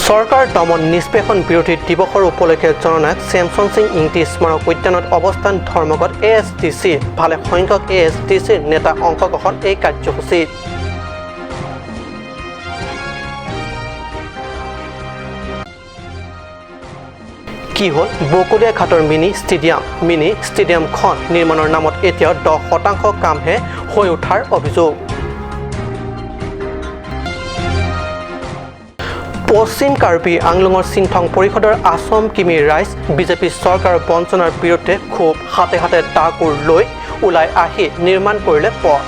চৰকাৰ দমন নিষ্পেষণ বিৰোধী দিৱসৰ উপলক্ষে জননায়ক চেমছন সিং ইংতি স্মাৰক উদ্যানত অৱস্থান ধৰ্মঘট ASTC ভালে সংখ্যক ASTCৰ নেতা অংশগ্ৰহণ এই কাৰ্যসূচীত। কি হ'ল বকলীয়া ঘাটৰ মিনি ষ্টেডিয়ামখন নিৰ্মাণৰ নামত এতিয়াও 10% কামহে হৈ উঠাৰ অভিযোগ। পশ্চিম কাৰ্বি আংলঙৰ চিনথং পৰিষদৰ আছাম কিমি ৰাইজ বিজেপি চৰকাৰৰ বঞ্চনাৰ বিৰুদ্ধে খুব হাতে হাতে দাগুৰ লৈ ওলাই আহি নিৰ্মাণ কৰিলে পথ।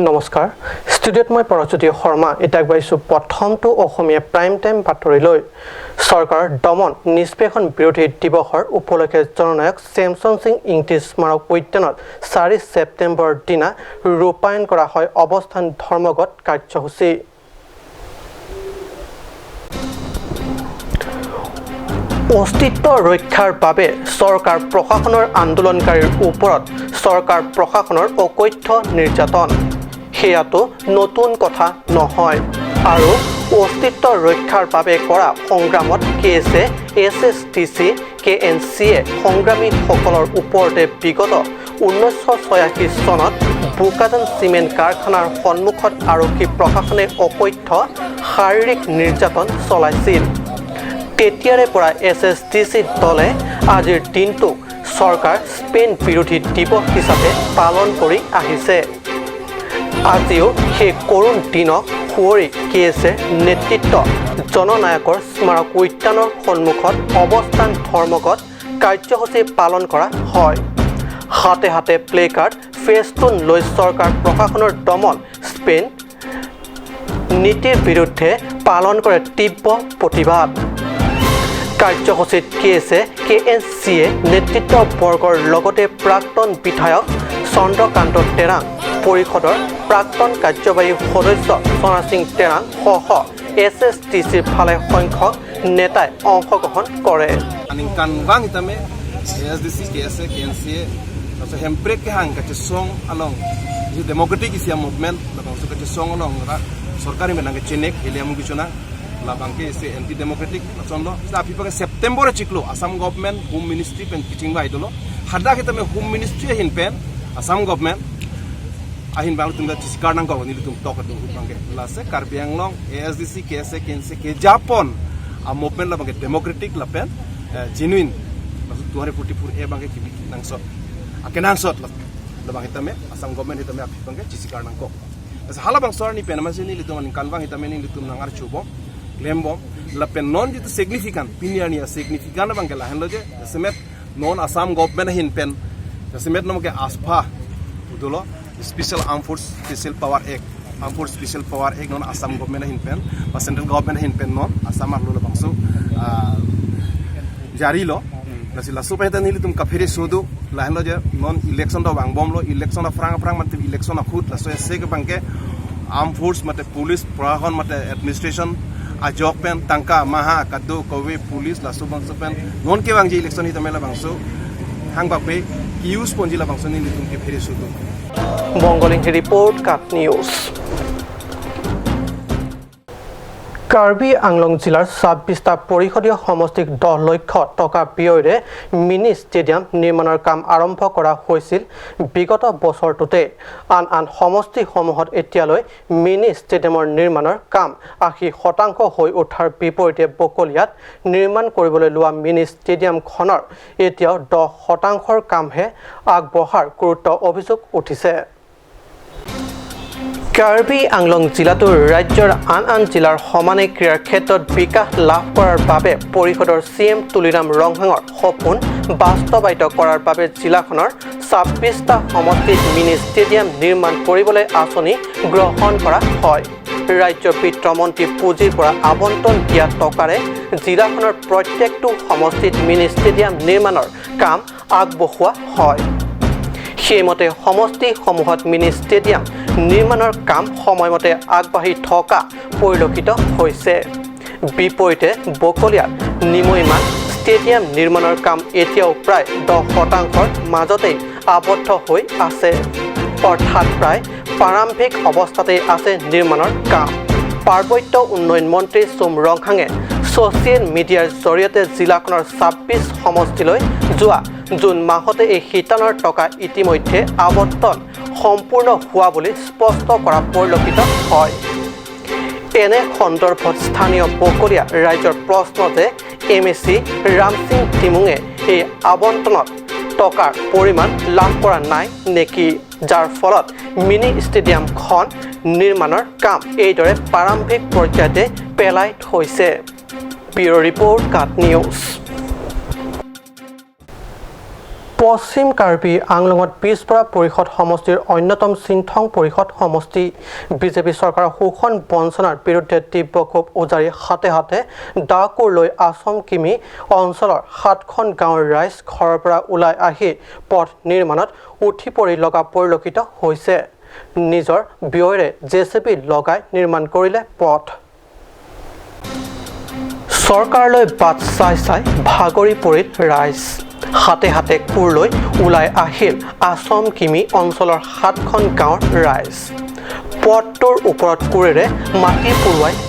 নমস্কাৰ, ষ্টুডিঅ'ত মই পৰজ্যোতি শৰ্মা এতিয়া আগবাঢ়িছোঁ প্ৰথমটো অসমীয়া প্ৰাইম টাইম বাতৰিলৈ। চৰকাৰৰ দমন নিষ্পেষণ বিৰোধী দিৱসৰ উপলক্ষে জননায়ক চেমছন সিং ইংতি স্মাৰক উদ্যানত 4 ছেপ্টেম্বৰৰ দিনা ৰূপায়ণ কৰা হয় অৱস্থান ধৰ্মঘট কাৰ্যসূচী। অস্তিত্ব ৰক্ষাৰ বাবে চৰকাৰ প্ৰশাসনৰ আন্দোলনকাৰীৰ ওপৰত চৰকাৰ প্ৰশাসনৰ অকথ্য নিৰ্যাতন সেয়াটো নতুন কথা নহয় আৰু অস্তিত্ব ৰক্ষাৰ বাবে কৰা সংগ্ৰামত কেছে SSTC KNCয়ে সংগ্ৰামীসকলৰ ওপৰতে বিগত 1986 চনত বোকাজান চিমেণ্ট কাৰখানাৰ সন্মুখত আৰক্ষী প্ৰশাসনে অকথ্য শাৰীৰিক নিৰ্যাতন চলাইছিল। তেতিয়াৰে পৰা SSTC দলে আজিৰ দিনটো চৰকাৰ স্পেইন বিৰোধী দিৱস হিচাপে পালন কৰি আহিছে। আজিও সেই কৰুণ দিনক সুঁৱৰি কেছে নেতৃত্ব জননায়কৰ স্মাৰক উদ্যানৰ সন্মুখত অৱস্থান ধৰ্মঘট কাৰ্যসূচী পালন কৰা হয়। হাতে হাতে প্লে কাৰ্ড ফেষ্টুন লৈ চৰকাৰ প্ৰশাসনৰ দমন স্পেইন নীতিৰ বিৰুদ্ধে পালন কৰে তীব্ৰ প্ৰতিবাদ। কাৰ্যসূচীত KNCয়ে নেতৃত্ববৰ্গৰ লগতে প্ৰাক্তন বিধায়ক চন্দ্ৰকান্ত টেৰাং, পৰিষদৰ প্ৰাক্তন কাৰ্যবাহী সদস্য সোনা সিং টেৰাং সহ SSTCৰ ভালে সংখ্যক নেতাই অংশগ্ৰহণ কৰে। Labangke se anti democratic chondo sapi pake September chiklo Assam government home ministry pen kiching ba idolo hada kita me home ministry hin pen Assam government ahin bang tum da tiskar nang ko ni tum tok tum bangke lase Karbi Anglong ASDC KSA KNC ke Japon a movement la bangke democratic la pen genuine maksud 244 e bangke kibi nang sot akenan sot la bang kita me Assam government kita me api bangke tiskar nang ko as hala bang sor ni pen ma sini litum an kanwang kita me ni litum nangar chubo Lembo la pen non jitu significant piniania significant bang ke la henlo je semet non Assam government hin pen semet nom ke aspa udulo special armed force special power act non Assam government hin pen ba central government hin pen non Assam ar lo bangso jari lo la supeta ni tum kafiri sudu la henlo je non election do bang bom lo election of frang mat election of khut la so se ke bang ke armed force mate police prahon mate administration ajok pen tangka maha kadu kowe police la subang pen non ke bang je election hi tamela bangso hang ba pe use ponji la bangso ni tum ke pheri sudu Mongoling report Cup News Karbi Anglong জিলাৰ 26টা পৰিষদীয় সমষ্টিক 10 লাখ টকা ব্যয়েৰে mini stadium নিৰ্মাণৰ কাম আৰম্ভ কৰা হৈছিল বিগত বছৰটোতে। আন সমষ্টিসমূহত এতিয়ালৈ মিনি ষ্টেডিয়ামৰ নিৰ্মাণৰ কাম 80% হৈ উঠাৰ বিপৰীতে বকলিয়াত নিৰ্মাণ কৰিবলৈ লোৱা মিনি ষ্টেডিয়ামখনৰ এতিয়াও 10%ৰ কামহে আগবঢ়াৰ গুৰুত্ব অভিযোগ উঠিছে। কাৰ্বি আংলং জিলাটো ৰাজ্যৰ আন জিলাৰ সমানে ক্ৰীড়াৰ ক্ষেত্ৰত বিকাশ লাভ কৰাৰ বাবে পৰিষদৰ CM তুলিৰাম ৰংহাঙৰ সপোন বাস্তৱায়িত কৰাৰ বাবে জিলাখনৰ 26টা সমষ্টিত মিনি ষ্টেডিয়াম নিৰ্মাণ কৰিবলৈ আঁচনি গ্ৰহণ কৰা হয়। ৰাজ্যৰ বিত্তমন্ত্ৰী পুঁজিৰ পৰা আবণ্টন দিয়া টকাৰে জিলাখনৰ প্ৰত্যেকটো সমষ্টিত মিনি ষ্টেডিয়াম নিৰ্মাণৰ কাম আগবঢ়োৱা হয়। সেইমতে সমষ্টিসমূহত মিনি ষ্টেডিয়াম নিৰ্মাণৰ কাম সময়মতে আগবাঢ়ি থকা পৰিলক্ষিত হৈছে। বিপৰীতে বকলিয়াত নিমৈমান ষ্টেডিয়াম নিৰ্মাণৰ কাম এতিয়াও প্ৰায় 10% মাজতেই আবদ্ধ হৈ আছে অৰ্থাৎ প্ৰায় প্ৰাৰম্ভিক অৱস্থাতেই আছে নিৰ্মাণৰ কাম পাৰ্বত্য উন্নয়ন মন্ত্ৰী সোম ৰংহাঙে ছ'চিয়েল মিডিয়াৰ জৰিয়তে জিলাখনৰ 26 সমষ্টিলৈ যোৱা জুন মাহতে এই শিতানৰ টকা ইতিমধ্যে আবণ্টন সম্পূৰ্ণ হোৱা বুলি স্পষ্ট কৰা পৰিলক্ষিত হয় এনে সন্দৰ্ভত স্থানীয় বকলীয়া ৰাইজৰ প্ৰশ্ন যে এমএচি ৰামসিং টিমুঙে এই আবণ্টনত টকাৰ পৰিমাণ লাভ কৰা নাই নেকি যাৰ ফলত মিনি ষ্টেডিয়ামখন নিৰ্মাণৰ কাম এইদৰে প্ৰাৰম্ভিক পৰ্যায়তে পেলাই থৈছে ব্যুৰ' ৰিপৰ্ট কাট নিউজ পশ্চিম কাৰ্বি আংলঙত পিছপৰা পৰিষদ সমষ্টিৰ অন্যতম চিনথং পৰিষদ সমষ্টি বিজেপি চৰকাৰৰ শোষণ বঞ্চনাৰ বিৰুদ্ধে তীব্ৰ ক্ষোভ উজাৰি হাতে হাতে ডাকুৰ লৈ আছাম কিমি অঞ্চলৰ 7খন গাঁৱৰ ৰাইজ ঘৰৰ পৰা ওলাই আহি পথ নিৰ্মাণত উঠি পৰি লগা পৰিলক্ষিত হৈছে নিজৰ ব্যয়েৰে জেচিবি লগাই নিৰ্মাণ কৰিলে পথ চৰকাৰলৈ বাট চাই চাই ভাগৰি পৰিল ৰাইজ হাতে হাতে কোৰ লৈ ওলাই আহিল আছাম কিমি অঞ্চলৰ 7খন গাঁৱৰ ৰাইজ পথটোৰ ওপৰত কোৰেৰে মাটি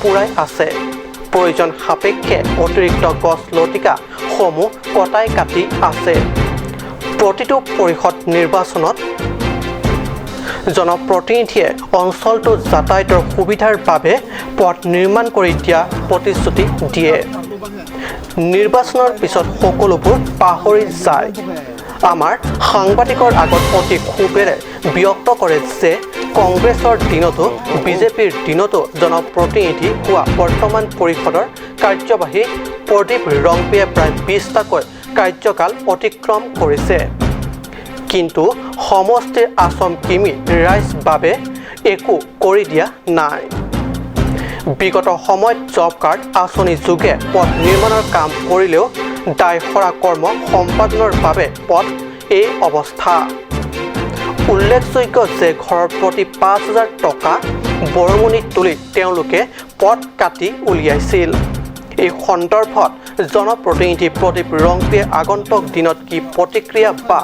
পুৰাই আছে প্ৰয়োজন সাপেক্ষে অতিৰিক্ত গছ লতিকা সমূহ কটাই কাটি আছে প্ৰতিটো পৰিষদ নিৰ্বাচনত জনপ্ৰতিনিধিয়ে অঞ্চলটো যাতায়াতৰ সুবিধাৰ বাবে পথ নিৰ্মাণ কৰি দিয়া প্ৰতিশ্ৰুতি দিয়ে নিৰ্বাচনৰ পিছত সকলোবোৰ পাহৰি যায় আমাৰ সাংবাদিকৰ আগত অতি ক্ষোভেৰে ব্যক্ত কৰে যে কংগ্ৰেছৰ দিনতো বিজেপিৰ দিনতো জনপ্ৰতিনিধি হোৱা বৰ্তমান পৰিষদৰ কাৰ্যবাহী প্ৰদীপ ৰংপিয়ে প্ৰায় 20টাকৈ কাৰ্যকাল অতিক্ৰম কৰিছে কিন্তু সমষ্টিৰ আছাম কিমি ৰাইজ বাবে একো কৰি দিয়া নাই বিগত সময়ত জব কাৰ্ড আঁচনি যোগে পথ নিৰ্মাণৰ কাম কৰিলেও দায়সৰা কৰ্ম সম্পাদনৰ বাবে পথ এই অৱস্থা উল্লেখযোগ্য যে ঘৰৰ প্ৰতি 5,000 টকা বৰঙণি তুলি তেওঁলোকে পথ কাটি উলিয়াইছিল এই সন্দৰ্ভত জনপ্ৰতিনিধি প্ৰদীপ ৰংপিয়ে আগন্তুক দিনত কি প্ৰতিক্ৰিয়া বা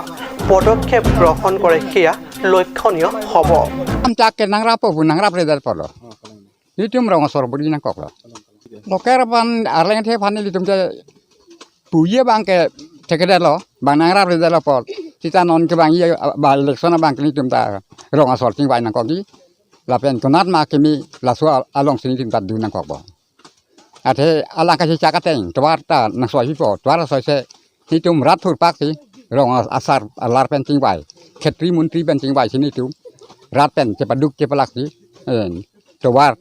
পদক্ষেপ গ্ৰহণ কৰে সেয়া লক্ষণীয় হ'ব Litum rong asor budi nak kok lah. Loker pan arleng the pan litum je puye bang ke tekeder lo bang nangrap le lo pot. Kita non ke bang ye ba election bang litum ta rong asor ting bai nak kok di. La pen konat ma kemi la so along sini tim ta du nak kok bo. Ate ala ka cha ka teng twar ta nak so hi po twar so se litum rat thur pak si rong asar alar pen ting bai. Khetri muntri pen ting bai sini tu. Rat pen ce paduk ce pelak si. Twar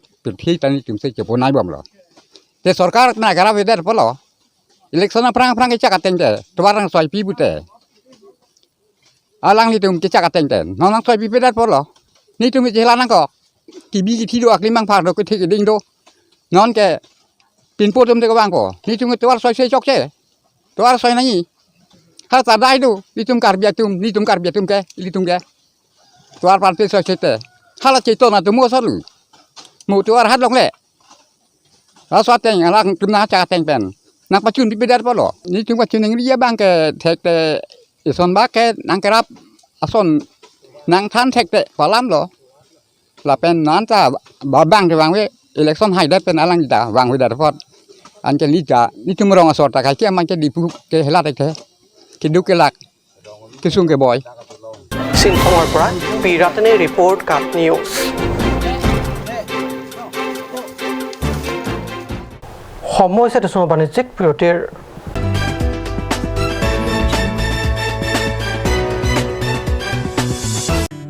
ที่ตอนนี้จึงใช้จะพูดนายบ่มหรอแต่สรการนายกราบเวดาร์พอหรออิเล็กชันพรางกิจการเต็งแต่ตัวรังสอยปีบุตรอาลังนี่ตุ่มกิจการเต็งแต่น้องสอยปีเวดาร์พอหรอนี่ตุ่มจะเฮลันนังก็ที่บีที่ดูอักลิมังพาเราก็ที่ดิ่งดูนอนแกปีนปูตุ่มเด็กบางก็นี่ตุ่มตัวสอยเสียจอกเช่ตัวสอยนี่ถ้าตัดได้ดูนี่ตุ่มการเบียตุ่มนี่ตุ่มการเบียตุ่มแกนี่ตุ่มแกตัวพันธุ์สอยเสียแต่ถ้าเราเจตนาตุ่มก็สอยมูตัวรัดลงเลยแล้วสอดแต่งอะไรจุ่มน้ำจากแต่งเป็นนักประชุมที่ไปได้ปะหรอนี่ถึงประชุมหนึ่งเรียบางแกเทคแต่ส่วนบ้าแกนังกรับส่วนนังท่านเทคแต่ปลาล้ำหรอเราเป็นนั้นจะบางจะวางไว้อิเล็กชันให้ได้เป็นอะไรจ้ะวางไว้ได้พอดอันจะนี่จะนี่ถึงมารองสอดแต่ใครเกี่ยมันจะดีผู้เกลาได้แค่คิดดูเกลักคิดสุ่งเกบอยสินธมรปราปีรัตเนรีพอร์ตกัดนิวส์সময় সাথে সময় বাণিজ্যিক বিরতির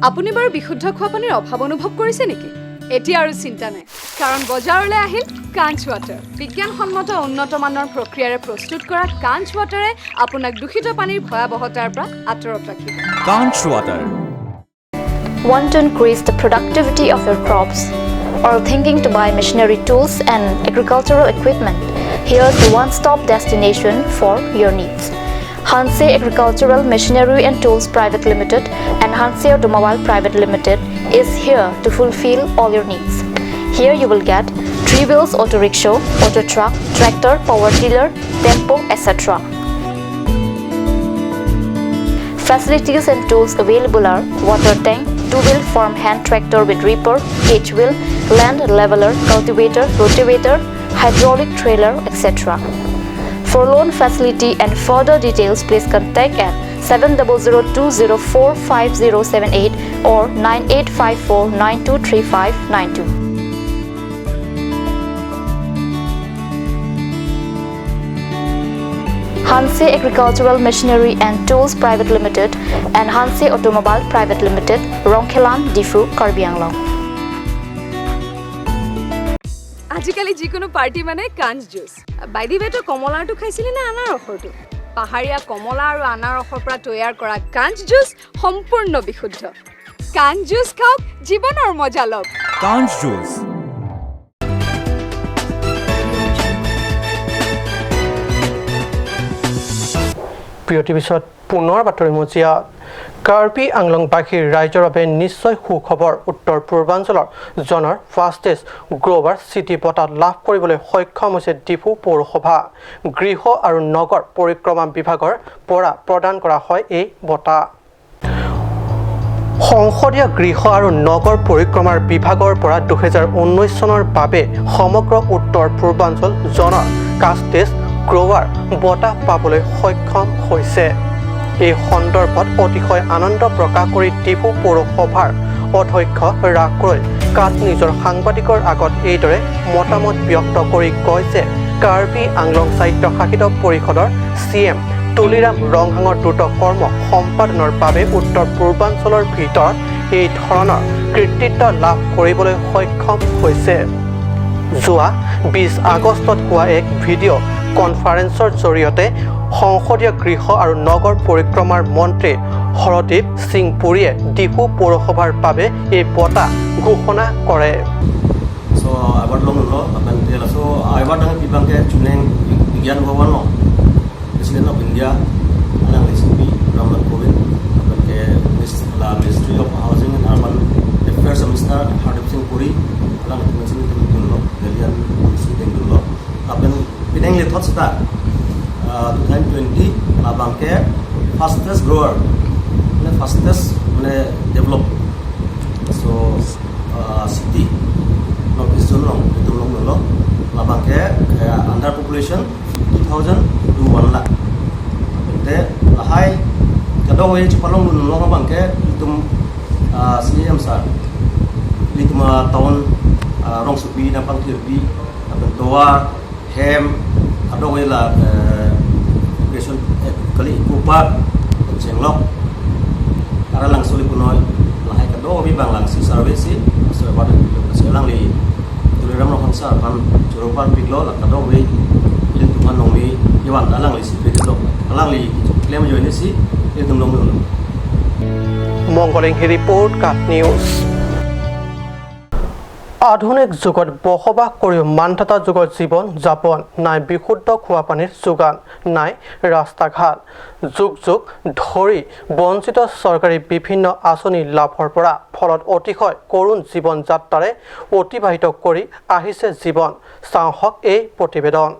আপুনি বাৰু বিশুদ্ধ খোৱা পানীৰ অভাৱ অনুভৱ কৰিছে নেকি এতিয়া আৰু চিন্তা নাই কাৰণ বজাৰলৈ আহিল কাঞ্চ ৱাটাৰ বিজ্ঞানসন্মত উন্নত মানৰ প্ৰক্ৰিয়াৰে প্ৰস্তুত কৰা কাঞ্চ ৱাটাৰে আপোনাক দূষিত পানীৰ ভয়াৱহতাৰ পৰা আঁতৰত ৰাখিব কাঞ্চ water Want to increase the productivity of your crops or thinking to buy machinery tools and agricultural equipment? Here's the one-stop destination for your needs. Hanse Agricultural Machinery and Tools Private Limited and Hanse Automobile Private Limited is here to fulfill all your needs. Here you will get 3 wheels auto rickshaw, auto truck, tractor, power tiller, tempo, etc. Facilities and tools available are water tank, two-wheel farm hand tractor with reaper, H-wheel, land leveler, cultivator, rotavator, hydraulic trailer, etc. For loan facility and further details, please contact at 7002045078 or 9854923592. Hanse Agricultural Machinery and Tools Private Limited and Hanse Automobile Private Limited, Rongkhelan, Difu, Karbi Anglong. আজিকালি যিকোনো party মানে কাঞ্চ juice বাইদি বেটো কমলাটো খাইছিলি না আনাৰসৰটো পাহাৰীয়া কমলা আৰু আনাৰসৰ পৰা তৈয়াৰ কৰা কাঞ্চ জুচ সম্পূৰ্ণ বিশুদ্ধ কাঞ্চ জুচ খাওক জীৱনৰ মজা লওক কাঞ্চ জুচ প্ৰিয় টিভিছত পুনৰ বাতৰি মজিয়া কাৰ্বি আংলংবাসীৰ ৰাইজৰ বাবে নিশ্চয় সুখবৰ উত্তৰ পূৰ্বাঞ্চলৰ জনৰ ফাষ্টেষ্ট গ্ৰ'ভাৰ চিটি বঁটা লাভ কৰিবলৈ সক্ষম হৈছে ডিফু পৌৰসভা গৃহ আৰু নগৰ পৰিক্ৰমা বিভাগৰ পৰা প্ৰদান কৰা হয় এই বঁটা সংসদীয় গৃহ আৰু নগৰ পৰিক্ৰমাৰ বিভাগৰ পৰা 2019 চনৰ বাবে সমগ্ৰ উত্তৰ পূৰ্বাঞ্চল জনৰ ফাষ্টেষ্ট গ্ৰ'ভাৰ বঁটা পাবলৈ সক্ষম হৈছে এই সন্দৰ্ভত অতিশয় আনন্দ প্ৰকাশ কৰি ডিফু পৌৰসভাৰ অধ্যক্ষ ৰাক্ৰই কাট নিজৰ সাংবাদিকৰ আগত এইদৰে মতামত ব্যক্ত কৰি কয় যে কাৰ্বি আংলং স্বায়ত্তশাসিত পৰিষদৰ CM তুলিৰাম ৰংহাঙৰ দ্ৰুত কৰ্ম সম্পাদনৰ বাবে উত্তৰ পূৰ্বাঞ্চলৰ ভিতৰত এই ধৰণৰ কৃতিত্ব লাভ কৰিবলৈ সক্ষম হৈছে যোৱা 20 আগষ্টত হোৱা এক ভিডিঅ' কনফাৰেন্সৰ জৰিয়তে সংসদীয় গৃহ আৰু নগৰ পৰিক্ৰমাৰ মন্ত্ৰী হৰদীপ সিং পুৰীয়ে ডিফু পৌৰসভাৰ বাবে এই বঁটা ঘোষণা কৰে So abar long lo akan dia so abar dengan bibangke cuneng bigian bawan lo President of India alang SCP Ramnath Kovind akan ke Ministry of Housing and Urban Affairs Minister Hardip Singh Puri alang Ministry of lo Dalian Sudeng lo akan pineng le thot sta 2020 abangke fastest grower fastest develop so city North East Zone itu long labangke under population 50,000 to 1 lakh. Te lahai kadang way cepalong long labangke itu CM sar itu tahun rong supi napang tirpi atau doa hem kadang way lah population kali kupat cenglok karena langsung dipunoi lahai kadang way bang langsung service so pada selang li tuliram no hangsa pan curupan piglo la kadong we il tuman nong mi yawan alang li sipi dok alang li claim jo ini si il tum long lo মংগলিংহি report কাট news আধুনিক যুগত বসবাস কৰিও মানধাতা যুগৰ জীৱন যাপন নাই বিশুদ্ধ খোৱা পানীৰ যোগান নাই ৰাস্তা ঘাট যুগ যুগ ধৰি বঞ্চিত চৰকাৰী বিভিন্ন আঁচনি লাভৰ পৰা ফলত অতিশয় কৰুণ জীৱন যাত্ৰাৰে অতিবাহিত কৰি আহিছে জীৱন চাওঁহক এই প্ৰতিবেদন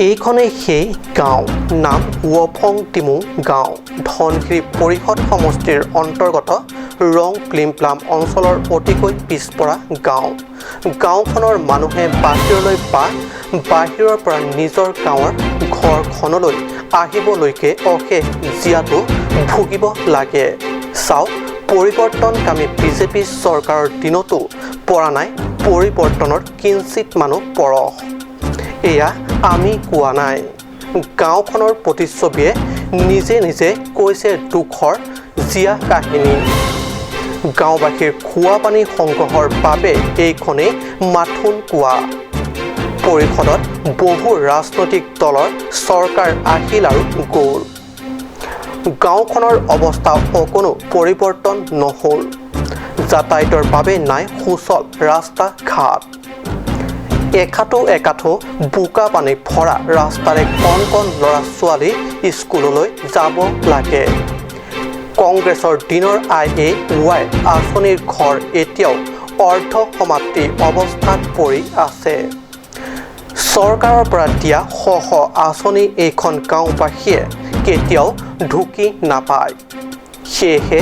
এইখনেই সেই গাঁও নাম ৱফং টিমুং গাঁও ধনশিৰি পৰিষদ সমষ্টিৰ অন্তৰ্গত ৰং প্লিমপ্লাম অঞ্চলৰ অতিকৈ পিছপৰা গাঁও গাঁওখনৰ মানুহে বাহিৰলৈ বা বাহিৰৰ পৰা নিজৰ গাঁৱৰ ঘৰখনলৈ আহিবলৈকে অশেষ জীয়াটো ভুগিব লাগে চাওক পৰিৱৰ্তনকামী বিজেপি চৰকাৰৰ দিনতো পৰা নাই পৰিৱৰ্তনৰ কিঞ্চিত মানুহ পৰশ এয়া আমি কোৱা নাই গাঁওখনৰ প্ৰতিচ্ছবিয়ে নিজে নিজে কৈছে দুখৰ জীয়া কাহিনী গাঁওবাসীৰ খোৱা পানী সংগ্ৰহৰ বাবে এইখনেই মাথোন কোৱা পৰিষদত বহু ৰাজনৈতিক দলৰ চৰকাৰ আহিল আৰু গ'ল গাঁওখনৰ অৱস্থা অকণো পৰিৱৰ্তন নহ'ল যাতায়াতৰ বাবে নাই সুচল ৰাস্তা ঘাট একাঠো বোকা পানী ভৰা ৰাস্তাৰে কণ কণ ল'ৰা ছোৱালী স্কুললৈ যাব লাগে কংগ্ৰেছৰ দিনৰ IAY আঁচনিৰ ঘৰ এতিয়াও অৰ্ধ সমাপ্তি অৱস্থাত পৰি আছে চৰকাৰৰ পৰা দিয়া শ শ আঁচনি এইখন গাঁওবাসীয়ে কেতিয়াও ঢুকি নাপায় সেয়েহে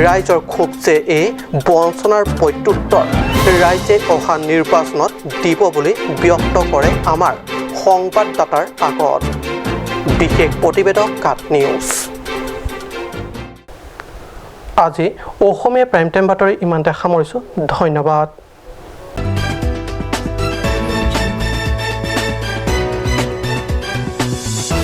ৰাইজৰ ক্ষোভ যে এই বঞ্চনাৰ প্ৰত্যুত্তৰ ৰাইজে অহা নিৰ্বাচনত দিব বুলি ব্যক্ত কৰে আমাৰ সংবাদদাতাৰ আগত বিশেষ প্ৰতিবেদক কাট নিউজ আজি অসমীয়া প্ৰাইম টাইম বাতৰি ইমানতে সামৰিছোঁ ধন্যবাদ